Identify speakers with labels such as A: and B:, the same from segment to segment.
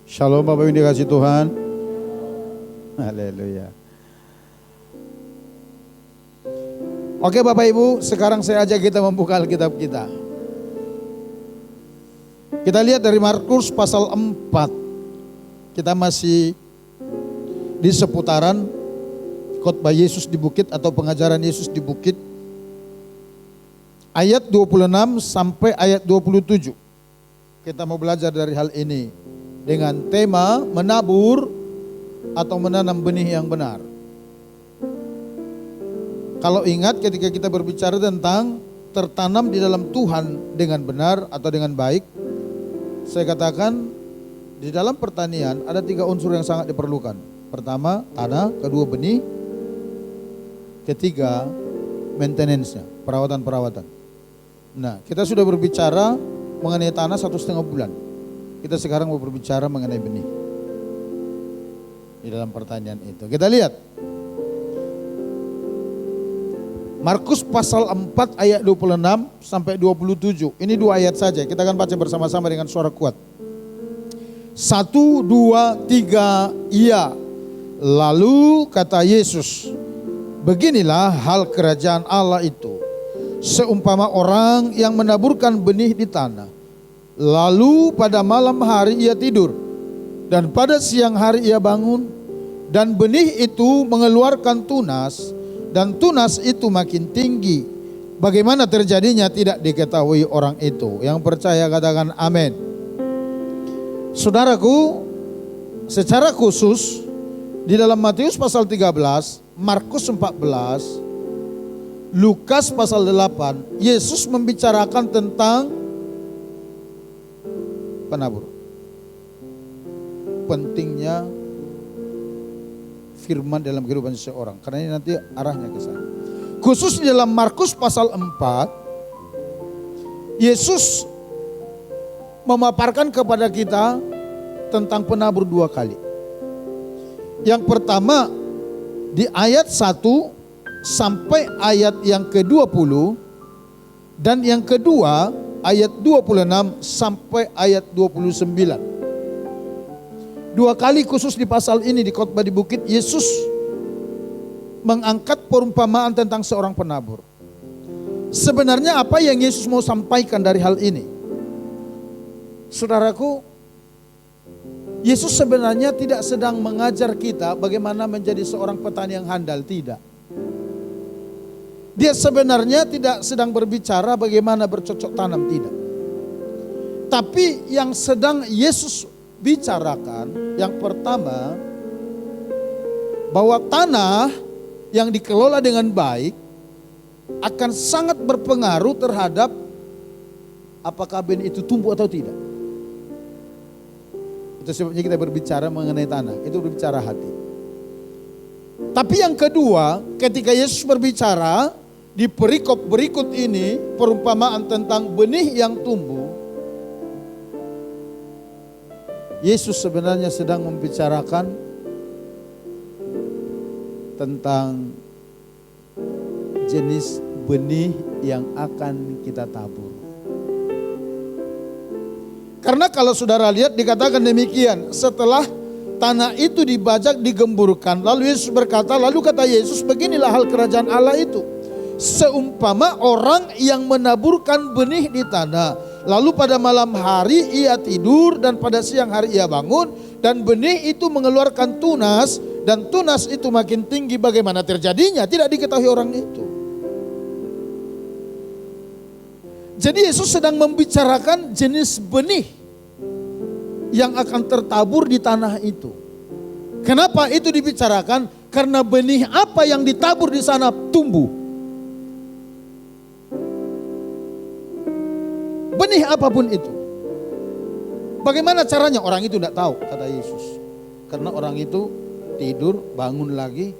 A: Shalom Bapak Ibu dikasih Tuhan. Haleluya. Oke Bapak Ibu, sekarang saya ajak kita membuka Alkitab kita. Kita lihat dari Markus pasal 4. Kita masih di seputaran khotbah Yesus di bukit atau pengajaran Yesus di bukit. Ayat 26 sampai ayat 27. Kita mau belajar dari hal ini dengan tema menabur atau menanam benih yang benar. Kalau ingat ketika kita berbicara tentang tertanam di dalam Tuhan dengan benar atau dengan baik, saya katakan di dalam pertanian ada 3 unsur yang sangat diperlukan. Pertama tanah, kedua benih, ketiga maintenance-nya, perawatan-perawatan. Nah, kita sudah berbicara mengenai tanah 1,5 bulan. Kita sekarang mau berbicara mengenai benih di dalam pertanian itu. Kita lihat Markus pasal 4 ayat 26 sampai 27. Ini 2 ayat saja. Kita akan baca bersama-sama dengan suara kuat. 1, 2, 3, iya. Lalu kata Yesus, beginilah hal kerajaan Allah itu. Seumpama orang yang menaburkan benih di tanah. Lalu pada malam hari ia tidur. Dan pada siang hari ia bangun. Dan benih itu mengeluarkan tunas. Dan tunas itu makin tinggi. Bagaimana terjadinya tidak diketahui orang itu. Yang percaya katakan amin. Saudaraku, secara khusus di dalam Matius pasal 13, Markus 14, Lukas pasal 8, Yesus membicarakan tentang penabur. Pentingnya firman dalam kehidupan seseorang. Karena ini nanti arahnya ke sana. Khusus di dalam Markus pasal 4, Yesus memaparkan kepada kita tentang penabur 2 kali. Yang pertama di ayat 1 sampai ayat yang ke-20. Dan yang kedua ayat 26 sampai ayat 29. 2 kali khusus di pasal ini di khotbah di bukit, Yesus mengangkat perumpamaan tentang seorang penabur. Sebenarnya apa yang Yesus mau sampaikan dari hal ini? Saudaraku, Yesus sebenarnya tidak sedang mengajar kita bagaimana menjadi seorang petani yang handal, tidak. Dia sebenarnya tidak sedang berbicara bagaimana bercocok tanam, tidak. Tapi yang sedang Yesus bicarakan yang pertama, bahwa tanah yang dikelola dengan baik akan sangat berpengaruh terhadap apakah benih itu tumbuh atau tidak. Itu sebabnya kita berbicara mengenai tanah, itu berbicara hati. Tapi yang kedua, ketika Yesus berbicara di perikop berikut ini, perumpamaan tentang benih yang tumbuh, Yesus sebenarnya sedang membicarakan tentang jenis benih yang akan kita tabur. Karena kalau saudara lihat dikatakan demikian, setelah tanah itu dibajak, digemburkan, lalu Yesus berkata, lalu kata Yesus, beginilah hal kerajaan Allah itu. Seumpama orang yang menaburkan benih di tanah. Lalu pada malam hari ia tidur dan pada siang hari ia bangun. Dan benih itu mengeluarkan tunas. Dan tunas itu makin tinggi. Bagaimana terjadinya tidak diketahui orang itu. Jadi Yesus sedang membicarakan jenis benih yang akan tertabur di tanah itu. Kenapa itu dibicarakan? Karena benih apa yang ditabur di sana tumbuh. Benih apapun itu. Bagaimana caranya? Orang itu tidak tahu, kata Yesus. Karena orang itu tidur, bangun lagi.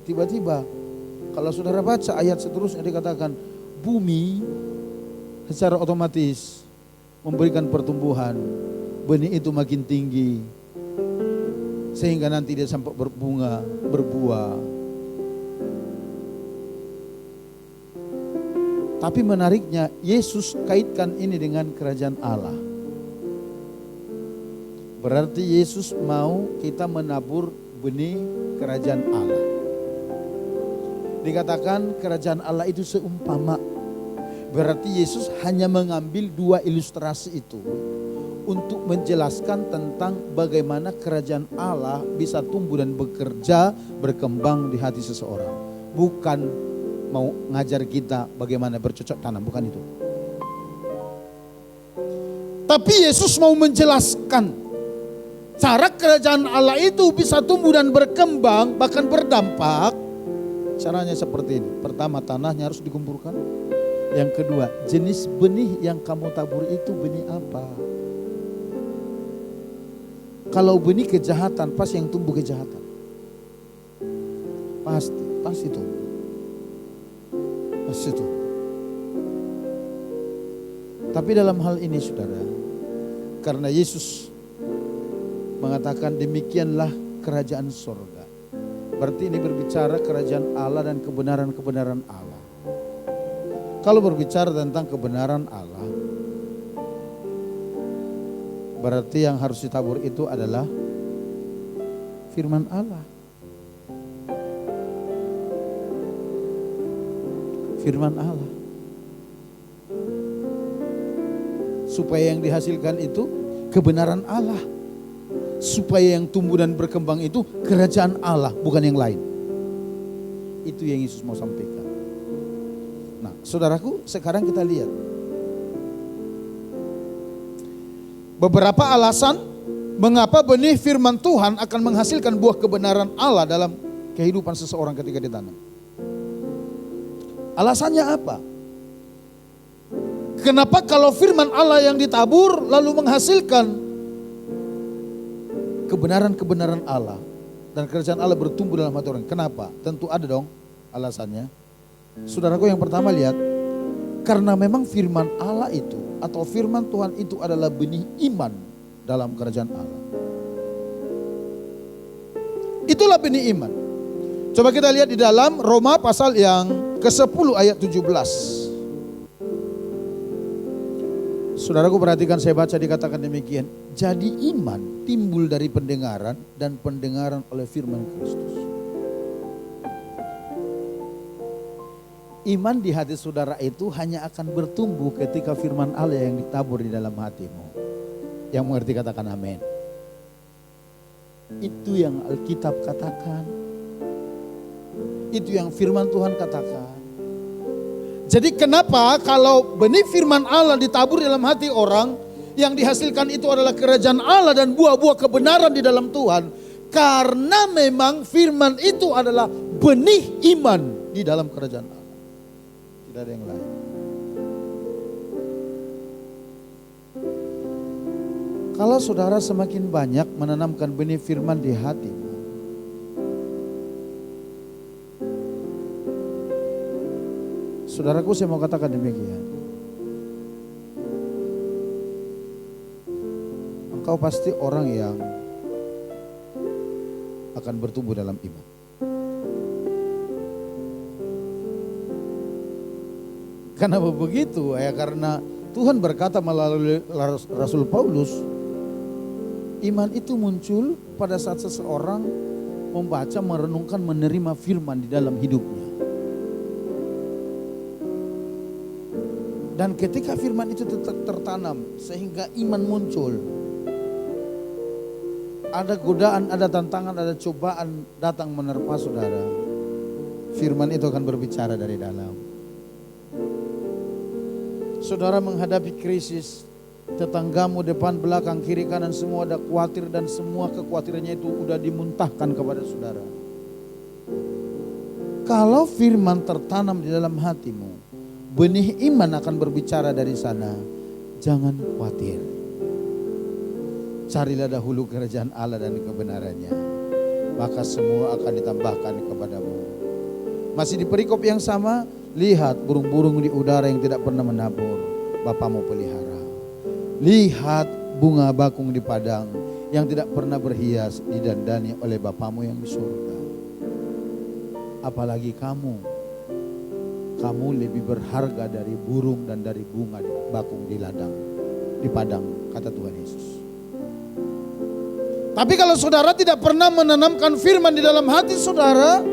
A: Tiba-tiba kalau saudara baca ayat seterusnya dikatakan bumi secara otomatis memberikan pertumbuhan. Benih itu makin tinggi. Sehingga nanti dia sampai berbunga, berbuah. Tapi menariknya Yesus kaitkan ini dengan kerajaan Allah. Berarti Yesus mau kita menabur benih kerajaan Allah. Dikatakan kerajaan Allah itu seumpama. Berarti Yesus hanya mengambil dua ilustrasi itu untuk menjelaskan tentang bagaimana kerajaan Allah bisa tumbuh dan bekerja, berkembang di hati seseorang. Bukan mau ngajar kita bagaimana bercocok tanam, bukan itu. Tapi Yesus mau menjelaskan cara kerajaan Allah itu bisa tumbuh dan berkembang, bahkan berdampak. Caranya seperti ini. Pertama, tanahnya harus dikumpulkan. Yang kedua, jenis benih yang kamu tabur itu benih apa? Kalau benih kejahatan, pasti yang tumbuh kejahatan. Pasti tumbuh. Pasti tumbuh. Tapi dalam hal ini saudara, karena Yesus mengatakan demikianlah kerajaan sorga. Berarti ini berbicara kerajaan Allah dan kebenaran-kebenaran Allah. Kalau berbicara tentang kebenaran Allah, berarti yang harus ditabur itu adalah firman Allah. Firman Allah. Supaya yang dihasilkan itu kebenaran Allah. Supaya yang tumbuh dan berkembang itu kerajaan Allah, bukan yang lain. Itu yang Yesus mau sampaikan. Nah, saudaraku, sekarang kita lihat beberapa alasan mengapa benih firman Tuhan akan menghasilkan buah kebenaran Allah dalam kehidupan seseorang ketika ditanam. Alasannya apa? Kenapa kalau firman Allah yang ditabur lalu menghasilkan kebenaran-kebenaran Allah dan kerajaan Allah bertumbuh dalam hati orang? Kenapa? Tentu ada dong alasannya. Saudaraku, yang pertama lihat, karena memang firman Allah itu atau firman Tuhan itu adalah benih iman dalam kerajaan Allah. Itulah benih iman. Coba kita lihat di dalam Roma pasal yang ke-10 ayat 17. Saudaraku, perhatikan, saya baca, dikatakan demikian. Jadi iman timbul dari pendengaran dan pendengaran oleh firman Kristus. Iman di hati saudara itu hanya akan bertumbuh ketika firman Allah yang ditabur di dalam hatimu. Yang mengerti katakan amin. Itu yang Alkitab katakan. Itu yang firman Tuhan katakan. Jadi kenapa kalau benih firman Allah ditabur dalam hati orang, yang dihasilkan itu adalah kerajaan Allah dan buah-buah kebenaran di dalam Tuhan? Karena memang firman itu adalah benih iman di dalam kerajaan Allah. Tidak ada yang lain. Kalau saudara semakin banyak menanamkan benih firman di hatimu, saudaraku, saya mau katakan demikian. Engkau pasti orang yang akan bertumbuh dalam iman. Kenapa begitu? Ya karena Tuhan berkata melalui Rasul Paulus, iman itu muncul pada saat seseorang membaca, merenungkan, menerima firman di dalam hidupnya. Dan ketika firman itu tertanam sehingga iman muncul, ada godaan, ada tantangan, ada cobaan datang menerpa saudara, firman itu akan berbicara dari dalam. Saudara menghadapi krisis, tetanggamu depan, belakang, kiri, kanan semua ada khawatir dan semua kekhawatirannya itu udah dimuntahkan kepada saudara. Kalau firman tertanam di dalam hatimu, benih iman akan berbicara dari sana. Jangan khawatir. Carilah dahulu kerajaan Allah dan kebenarannya, maka semua akan ditambahkan kepadamu. Masih di perikop yang sama, lihat burung-burung di udara yang tidak pernah menabur, Bapamu pelihara. Lihat bunga bakung di padang yang tidak pernah berhias, didandani oleh Bapamu yang di surga. Apalagi kamu lebih berharga dari burung dan dari bunga bakung di ladang, di padang, kata Tuhan Yesus. Tapi kalau saudara tidak pernah menanamkan firman di dalam hati saudara,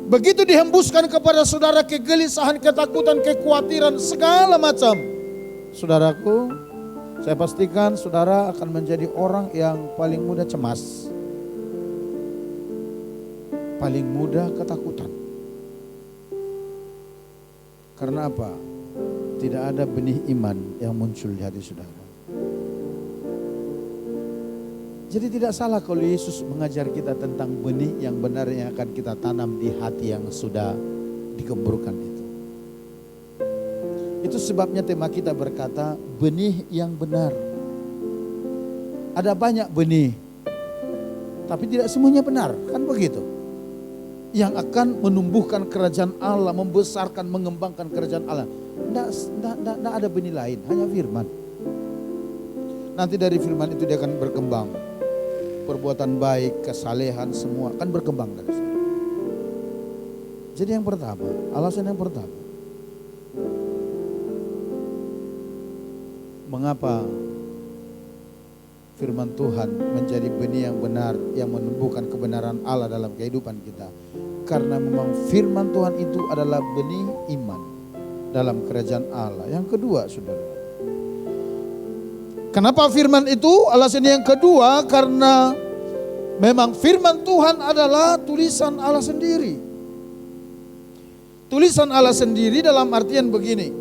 A: begitu dihembuskan kepada saudara kegelisahan, ketakutan, kekhawatiran, segala macam, saudaraku, saya pastikan saudara akan menjadi orang yang paling mudah cemas, paling mudah ketakutan. Karena apa? Tidak ada benih iman yang muncul di hati saudara. Jadi tidak salah kalau Yesus mengajar kita tentang benih yang benar yang akan kita tanam di hati yang sudah dikemburkan itu. Itu sebabnya tema kita berkata benih yang benar. Ada banyak benih, tapi tidak semuanya benar, kan begitu? Yang akan menumbuhkan kerajaan Allah, membesarkan, mengembangkan kerajaan Allah. Tidak ada benih lain, hanya firman. Nanti dari firman itu dia akan berkembang. Perbuatan baik, kesalehan, semua akan berkembang dari sana. Jadi yang pertama, alasan yang pertama, mengapa firman Tuhan menjadi benih yang benar, yang menumbuhkan kebenaran Allah dalam kehidupan kita? Karena memang firman Tuhan itu adalah benih iman dalam kerajaan Allah. Yang kedua, saudara, kenapa firman itu? Alasan yang kedua, karena memang firman Tuhan adalah tulisan Allah sendiri. Tulisan Allah sendiri dalam artian begini,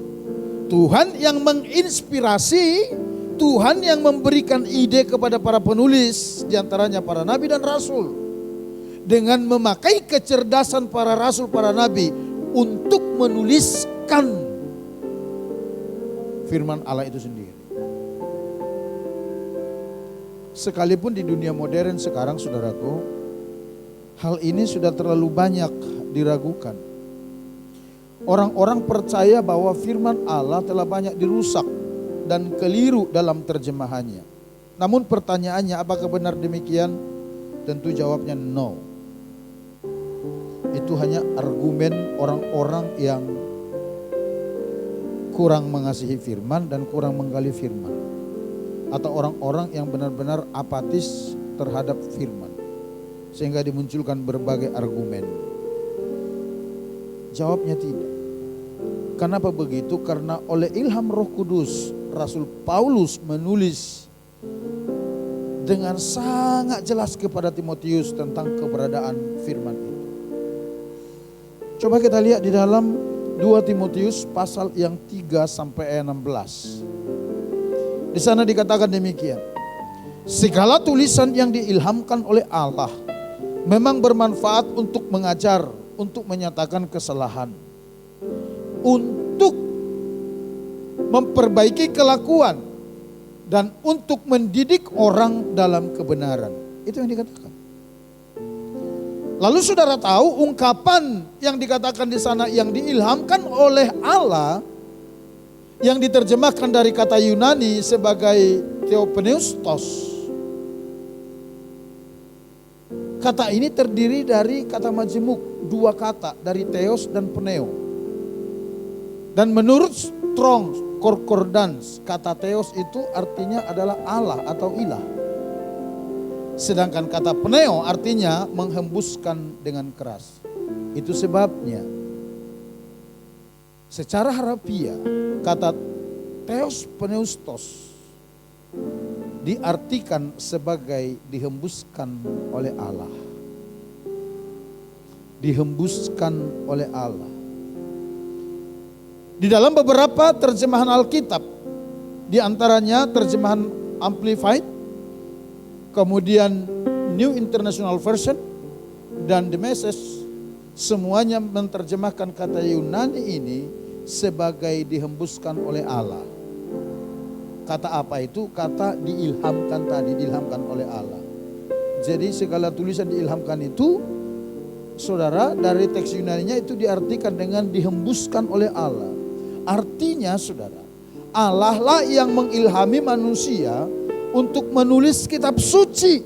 A: Tuhan yang menginspirasi, Tuhan yang memberikan ide kepada para penulis, diantaranya para nabi dan rasul, dengan memakai kecerdasan para rasul, para nabi untuk menuliskan firman Allah itu sendiri. Sekalipun di dunia modern sekarang, saudaraku, hal ini sudah terlalu banyak diragukan. Orang-orang percaya bahwa firman Allah telah banyak dirusak dan keliru dalam terjemahannya. Namun pertanyaannya, apakah benar demikian? Tentu jawabnya no. Itu hanya argumen orang-orang yang kurang mengasihi firman dan kurang menggali firman. Atau orang-orang yang benar-benar apatis terhadap firman, sehingga dimunculkan berbagai argumen. Jawabnya tidak. Kenapa begitu? Karena oleh ilham Roh Kudus, Rasul Paulus menulis dengan sangat jelas kepada Timotius tentang keberadaan firman itu. Coba kita lihat di dalam 2 Timotius pasal yang 3 sampai 16. Di sana dikatakan demikian. Segala tulisan yang diilhamkan oleh Allah memang bermanfaat untuk mengajar, untuk menyatakan kesalahan, untuk memperbaiki kelakuan, dan untuk mendidik orang dalam kebenaran. Itu yang dikatakan. Lalu saudara tahu ungkapan yang dikatakan di sana yang diilhamkan oleh Allah, yang diterjemahkan dari kata Yunani sebagai theopneustos. Kata ini terdiri dari kata majemuk, dua kata dari theos dan pneo. Dan menurut Strong Concordance, kata theos itu artinya adalah Allah atau ilah. Sedangkan kata pneo artinya menghembuskan dengan keras. Itu sebabnya secara harafiah kata theos pneustos diartikan sebagai dihembuskan oleh Allah. Dihembuskan oleh Allah. Di dalam beberapa terjemahan Alkitab, di antaranya terjemahan Amplified, kemudian New International Version, dan The Message, semuanya menerjemahkan kata Yunani ini sebagai dihembuskan oleh Allah. Kata apa itu? Kata diilhamkan tadi, diilhamkan oleh Allah. Jadi segala tulisan diilhamkan itu, saudara, dari teks Yunaninya itu diartikan dengan dihembuskan oleh Allah. Artinya saudara, Allah lah yang mengilhami manusia untuk menulis kitab suci.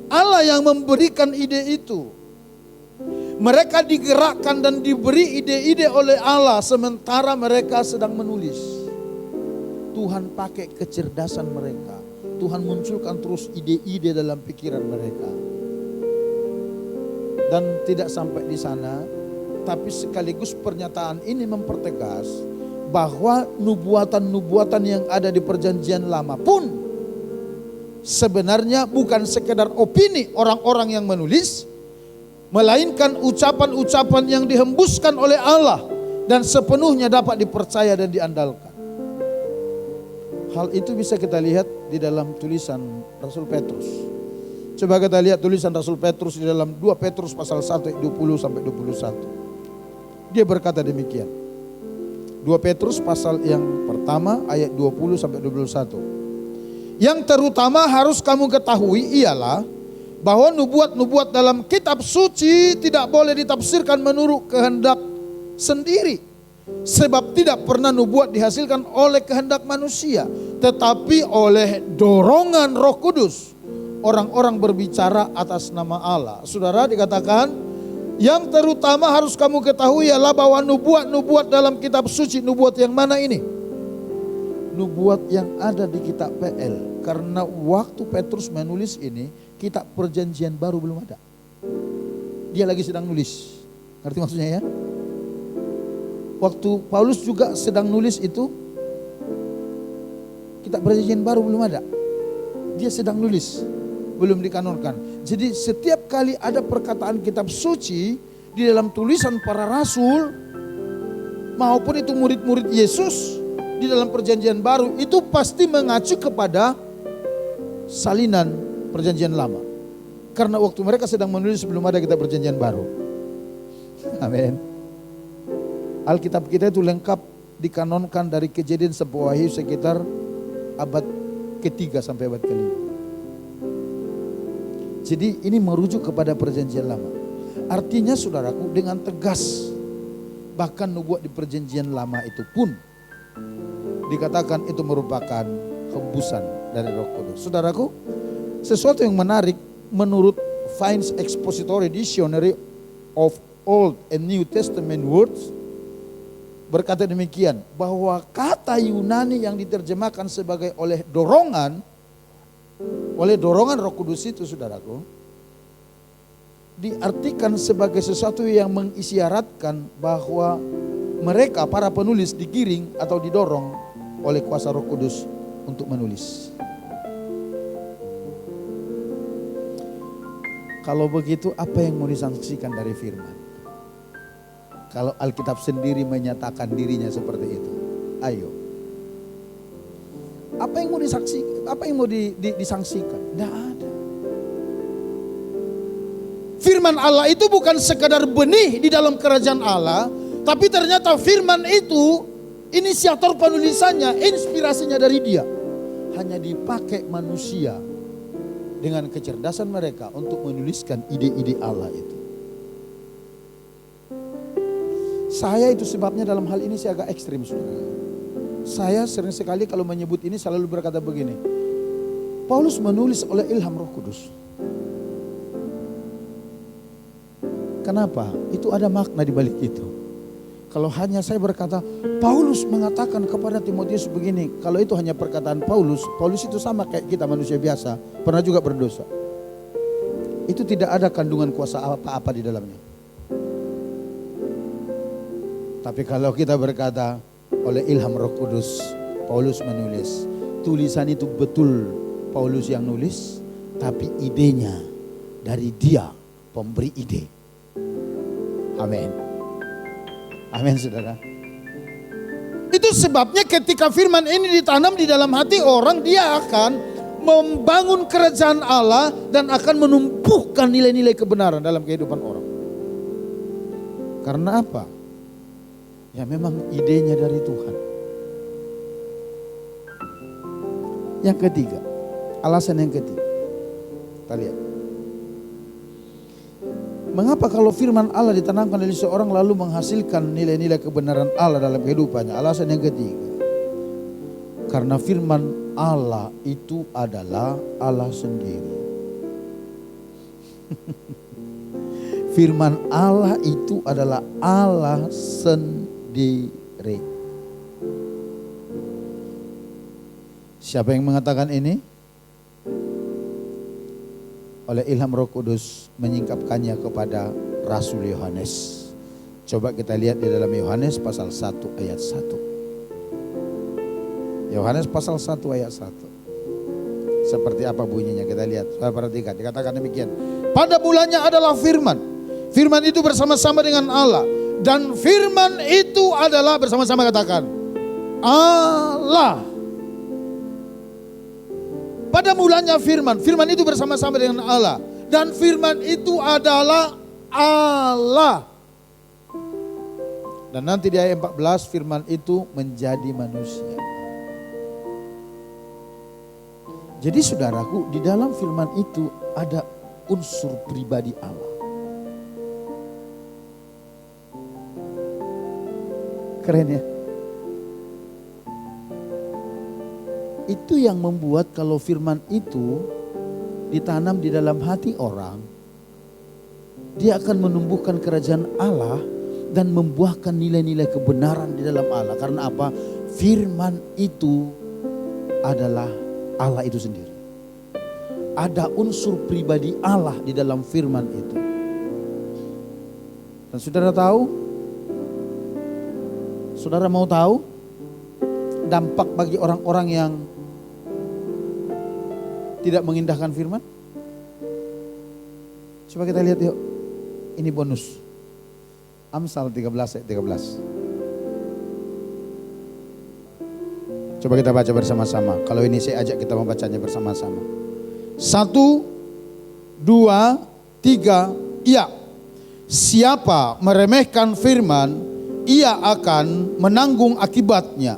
A: Allah yang memberikan ide itu. Mereka digerakkan dan diberi ide-ide oleh Allah sementara mereka sedang menulis. Tuhan pakai kecerdasan mereka. Tuhan munculkan terus ide-ide dalam pikiran mereka. Dan tidak sampai di sana, tapi sekaligus pernyataan ini mempertegas bahwa nubuatan-nubuatan yang ada di perjanjian lama pun sebenarnya bukan sekedar opini orang-orang yang menulis, melainkan ucapan-ucapan yang dihembuskan oleh Allah dan sepenuhnya dapat dipercaya dan diandalkan. Hal itu bisa kita lihat di dalam tulisan Rasul Petrus. Coba kita lihat tulisan Rasul Petrus di dalam 2 Petrus pasal 1 ayat 20 sampai 21. Dia berkata demikian. 2 Petrus pasal yang pertama ayat 20 sampai 21. Yang terutama harus kamu ketahui ialah bahwa nubuat-nubuat dalam kitab suci tidak boleh ditafsirkan menurut kehendak sendiri. Sebab tidak pernah nubuat dihasilkan oleh kehendak manusia, tetapi oleh dorongan Roh Kudus. Orang-orang berbicara atas nama Allah. Saudara, dikatakan yang terutama harus kamu ketahui ialah bahwa nubuat-nubuat dalam kitab suci. Nubuat yang mana ini? Nubuat yang ada di kitab PL. Karena waktu Petrus menulis ini, kitab perjanjian baru belum ada. Dia lagi sedang nulis. Ngerti maksudnya ya? Waktu Paulus juga sedang nulis itu, kitab perjanjian baru belum ada. Dia sedang nulis, belum dikanonkan. Jadi setiap kali ada perkataan kitab suci di dalam tulisan para rasul maupun itu murid-murid Yesus di dalam perjanjian baru, itu pasti mengacu kepada salinan perjanjian lama. Karena waktu mereka sedang menulis belum ada kitab perjanjian baru. Amin. Alkitab kita itu lengkap dikanonkan dari Kejadian sampai Wahyu sekitar abad ke-3 sampai abad ke-5. Jadi ini merujuk kepada perjanjian lama. Artinya saudaraku, dengan tegas bahkan nubuat di perjanjian lama itu pun dikatakan itu merupakan hembusan dari Roh Kudus. Saudaraku, sesuatu yang menarik menurut Vine's Expository Dictionary of Old and New Testament Words berkata demikian, bahwa kata Yunani yang diterjemahkan sebagai oleh dorongan Roh Kudus itu, saudaraku, diartikan sebagai sesuatu yang mengisyaratkan bahwa mereka para penulis digiring atau didorong oleh kuasa Roh Kudus untuk menulis. Kalau begitu, apa yang mau disaksikan dari firman? Kalau Alkitab sendiri menyatakan dirinya seperti itu, ayo. Apa yang mau disaksikan? Apa yang mau disangsikan? Tidak ada. Firman Allah itu bukan sekadar benih di dalam kerajaan Allah, tapi ternyata firman itu inisiator penulisannya, inspirasinya dari Dia. Hanya dipakai manusia dengan kecerdasan mereka untuk menuliskan ide-ide Allah itu. Saya itu sebabnya dalam hal ini saya agak ekstrim, saudara. Saya sering sekali kalau menyebut ini selalu berkata begini, Paulus menulis oleh ilham Roh Kudus. Kenapa? Itu ada makna di balik itu. Kalau hanya saya berkata, Paulus mengatakan kepada Timotius begini, kalau itu hanya perkataan Paulus, Paulus itu sama kayak kita manusia biasa, pernah juga berdosa. Itu tidak ada kandungan kuasa apa-apa di dalamnya. Tapi kalau kita berkata oleh ilham Roh Kudus, Paulus menulis, tulisan itu betul Paulus yang nulis, tapi idenya dari Dia, pemberi ide. Amin. Amin, saudara. Itu sebabnya ketika firman ini ditanam di dalam hati orang, dia akan membangun kerajaan Allah dan akan menumbuhkan nilai-nilai kebenaran dalam kehidupan orang. Karena apa? Ya memang idenya dari Tuhan. Yang ketiga, alasan yang ketiga. Kita lihat. Mengapa kalau firman Allah ditanamkan dari seorang lalu menghasilkan nilai-nilai kebenaran Allah dalam kehidupannya? Alasan yang ketiga. Karena firman Allah itu adalah Allah sendiri. Firman Allah itu adalah Allah sendiri. Siapa yang mengatakan ini? Oleh ilham Roh Kudus menyingkapkannya kepada Rasul Yohanes. Coba kita lihat di dalam Yohanes pasal 1 ayat 1. Yohanes pasal 1 ayat 1. Seperti apa bunyinya kita lihat. Saya perhatikan, dikatakan demikian. Pada mulanya adalah firman. Firman itu bersama-sama dengan Allah. Dan firman itu adalah bersama-sama katakan Allah. Pada mulanya firman. Firman itu bersama-sama dengan Allah. Dan firman itu adalah Allah. Dan nanti di ayat 14 firman itu menjadi manusia. Jadi saudaraku, di dalam firman itu ada unsur pribadi Allah. Keren ya? Itu yang membuat kalau firman itu ditanam di dalam hati orang, dia akan menumbuhkan kerajaan Allah dan membuahkan nilai-nilai kebenaran di dalam Allah. Karena apa? Firman itu adalah Allah itu sendiri. Ada unsur pribadi Allah di dalam firman itu. Dan saudara tahu? Saudara mau tahu dampak bagi orang-orang yang tidak mengindahkan firman? Coba kita lihat yuk. Ini bonus. Amsal 13 ayat 13. Coba kita baca bersama-sama. Kalau ini saya ajak kita membacanya bersama-sama. 1, 2, 3, iya. Siapa meremehkan firman, ia akan menanggung akibatnya.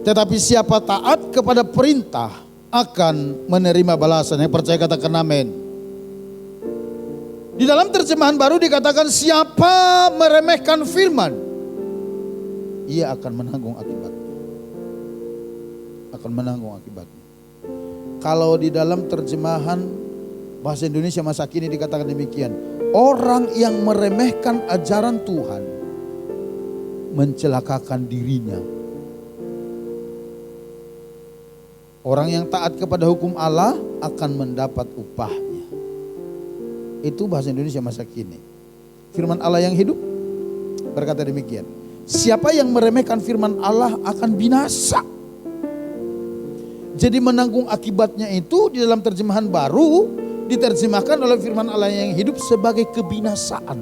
A: Tetapi siapa taat kepada perintah akan menerima balasan. Yang percaya katakan amin. Di dalam terjemahan baru dikatakan siapa meremehkan firman, ia akan menanggung akibatnya. Akan menanggung akibatnya. Kalau di dalam terjemahan bahasa Indonesia masa kini dikatakan demikian. Orang yang meremehkan ajaran Tuhan mencelakakan dirinya. Orang yang taat kepada hukum Allah akan mendapat upahnya. Itu bahasa Indonesia masa kini. Firman Allah yang hidup berkata demikian. Siapa yang meremehkan firman Allah akan binasa. Jadi menanggung akibatnya itu di dalam terjemahan baru diterjemahkan oleh firman Allah yang hidup sebagai kebinasaan.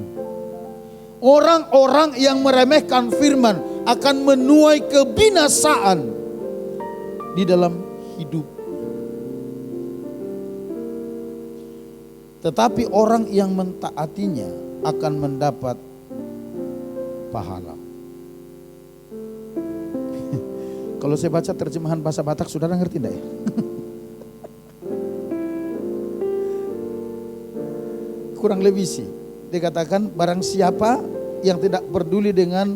A: Orang-orang yang meremehkan firman akan menuai kebinasaan di dalam hidup. Tetapi orang yang mentaatinya akan mendapat pahala. Kalau saya baca terjemahan bahasa Batak, saudara ngerti enggak ya? Kurang lebih sih. Dikatakan barang siapa yang tidak peduli dengan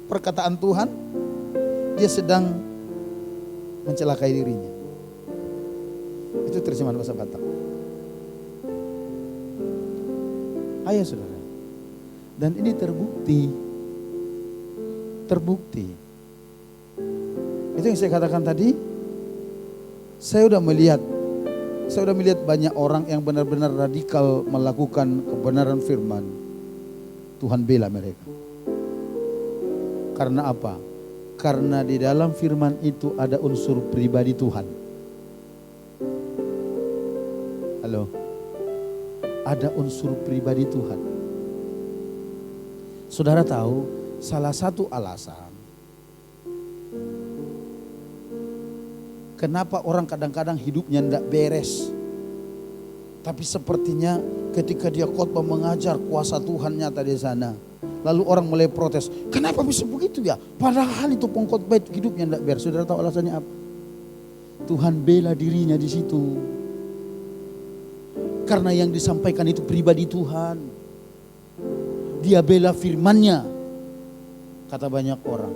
A: perkataan Tuhan, dia sedang mencelakai dirinya. Itu terjemahan bahasa Batak. Ayo saudara. Dan ini terbukti. Terbukti. Itu yang saya katakan tadi. Saya udah melihat banyak orang yang benar-benar radikal melakukan kebenaran firman. Tuhan bela mereka. Karena apa? Karena di dalam firman itu ada unsur pribadi Tuhan. Halo. Ada unsur pribadi Tuhan. Saudara tahu, salah satu alasan kenapa orang kadang-kadang hidupnya tidak beres. Tapi sepertinya ketika dia khotbah mengajar kuasa Tuhan nyata di sana. Lalu orang mulai protes, kenapa bisa begitu ya? Padahal itu pengkhotbah hidupnya tidak beres. Saudara tahu alasannya apa? Tuhan bela dirinya di situ. Karena yang disampaikan itu pribadi Tuhan. Dia bela firman-Nya. Kata banyak orang.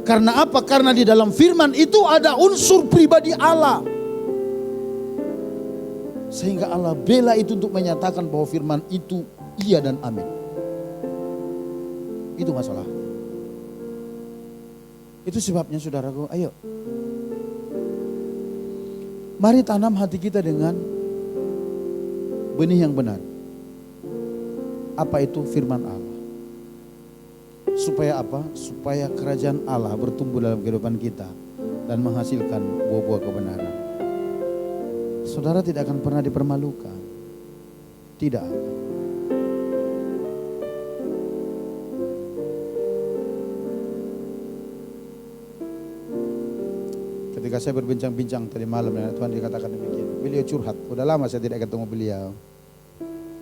A: Karena apa? Karena di dalam firman itu ada unsur pribadi Allah. Sehingga Allah bela itu untuk menyatakan bahwa firman itu iya dan amin. Itu masalah. Itu sebabnya saudaraku, ayo. Mari tanam hati kita dengan benih yang benar. Apa itu? Firman Allah. Supaya apa? Supaya kerajaan Allah bertumbuh dalam kehidupan kita dan menghasilkan buah-buah kebenaran. Saudara tidak akan pernah dipermalukan. Tidak akan. Ketika saya berbincang-bincang tadi malam dengan Tuhan, dikatakan demikian. Beliau curhat. Udah lama saya tidak ketemu beliau.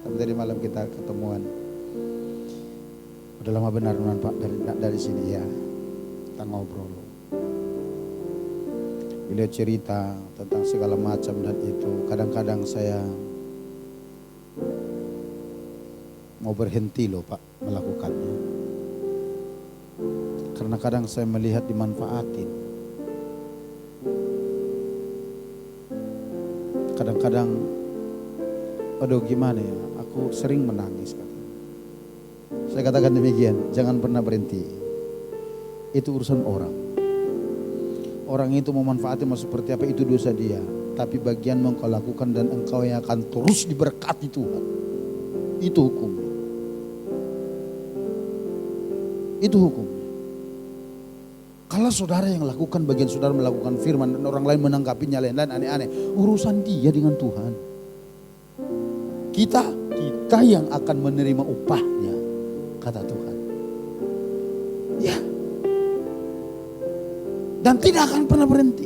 A: Tapi tadi malam kita ketemuan. Udah lama benar Pak dari sini ya. Kita ngobrol. Beliau cerita tentang segala macam dan itu. Kadang-kadang saya mau berhenti loh Pak melakukannya. Karena kadang saya melihat dimanfaatin. Kadang-kadang, aduh gimana ya, aku sering menangis. Saya katakan demikian, jangan pernah berhenti. Itu urusan orang. Orang itu mau manfaatnya mau seperti apa, itu dosa dia. Tapi bagianmu engkau lakukan dan engkau yang akan terus diberkati Tuhan. Itu hukumnya. Itu hukumnya. Kalau saudara yang lakukan, bagian saudara melakukan firman dan orang lain menanggapinya lain-lain aneh-aneh, urusan dia dengan Tuhan. Kita yang akan menerima upahnya, kata Tuhan. Ya. Dan tidak akan pernah berhenti.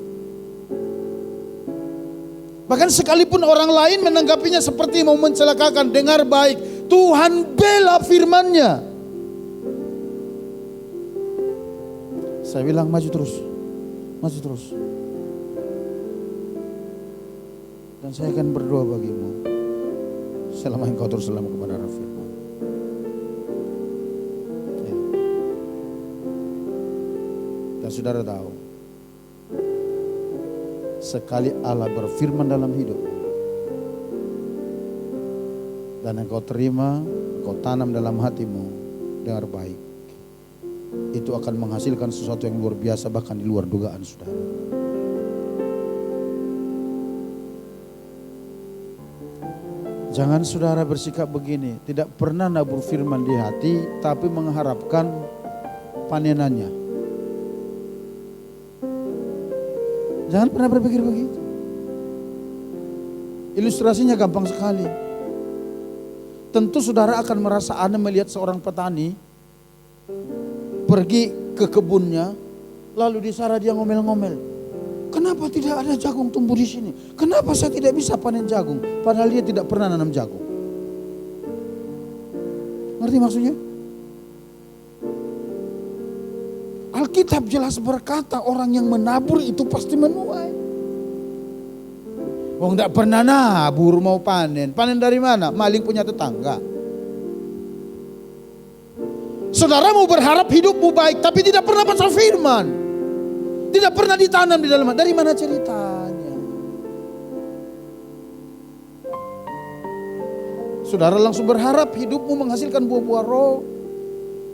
A: Bahkan sekalipun orang lain menanggapinya seperti mau mencelakakan, dengar baik, Tuhan bela firman-Nya. Saya bilang maju terus, maju terus. Dan saya akan berdoa bagimu selama engkau terus dalam kebenaran firman. Ya. Dan saudara tahu, sekali Allah berfirman dalam hidupmu dan engkau terima, engkau tanam dalam hatimu, dengar baik. Itu akan menghasilkan sesuatu yang luar biasa, bahkan di luar dugaan saudara. Jangan saudara bersikap begini, tidak pernah nabur firman di hati tapi mengharapkan panenannya. Jangan pernah berpikir begitu. Ilustrasinya gampang sekali. Tentu saudara akan merasa aneh melihat seorang petani pergi ke kebunnya, lalu di sana dia ngomel-ngomel. Kenapa tidak ada jagung tumbuh di sini? Kenapa saya tidak bisa panen jagung? Padahal dia tidak pernah nanam jagung. Ngerti maksudnya? Alkitab jelas berkata orang yang menabur itu pasti menuai. Wong tidak pernah nabur mau panen. Panen dari mana? Maling punya tetangga. Saudara mau berharap hidupmu baik tapi tidak pernah baca firman. Tidak pernah ditanam di dalam. Dari mana ceritanya? Saudara langsung berharap hidupmu menghasilkan buah-buah roh.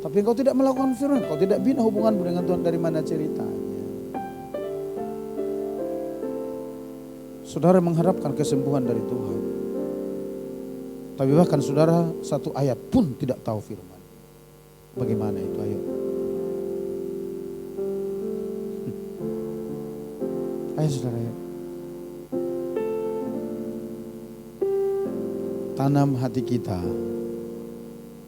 A: Tapi engkau tidak melakukan firman. Engkau tidak bina hubunganmu dengan Tuhan. Dari mana ceritanya? Saudara mengharapkan kesembuhan dari Tuhan. Tapi bahkan saudara satu ayat pun tidak tahu firman. Bagaimana itu? Ayo. Ayo saudara ya. Tanam hati kita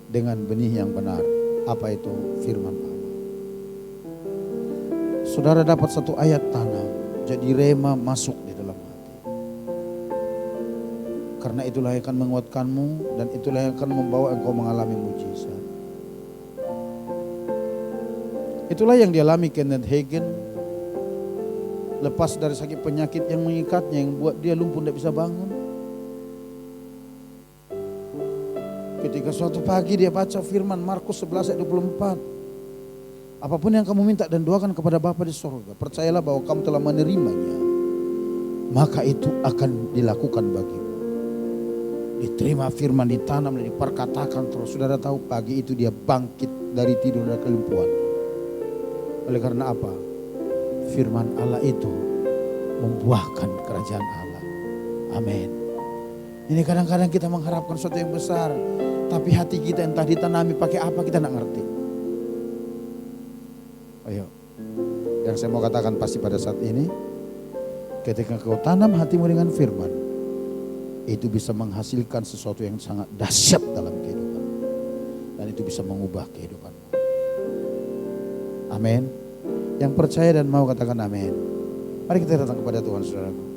A: dengan benih yang benar. Apa itu? Firman Allah. Saudara dapat satu ayat tanam, jadi rema masuk di dalam hati. Karena itulah yang akan menguatkanmu dan itulah yang akan membawa engkau mengalami mujizat. Itulah yang dialami Kenneth Hagin. Lepas dari sakit penyakit yang mengikatnya, yang buat dia lumpuh tidak bisa bangun. Ketika suatu pagi dia baca firman Markus 11 ayat 24. Apapun yang kamu minta dan doakan kepada Bapa di surga, percayalah bahwa kamu telah menerimanya, maka itu akan dilakukan bagimu. Diterima firman, ditanam dan diperkatakan terus. Saudara tahu pagi itu dia bangkit dari tidur dan kelumpuhan. Oleh karena apa? Firman Allah itu membuahkan kerajaan Allah. Amin. Ini kadang-kadang kita mengharapkan sesuatu yang besar, tapi hati kita entah ditanami pakai apa kita tidak ngerti. Ayo, yang saya mau katakan pasti pada saat ini, ketika kau tanam hatimu dengan firman, itu bisa menghasilkan sesuatu yang sangat dahsyat dalam kehidupan. Dan itu bisa mengubah kehidupanmu. Amin. Yang percaya dan mau katakan amin. Mari kita datang kepada Tuhan, saudaraku.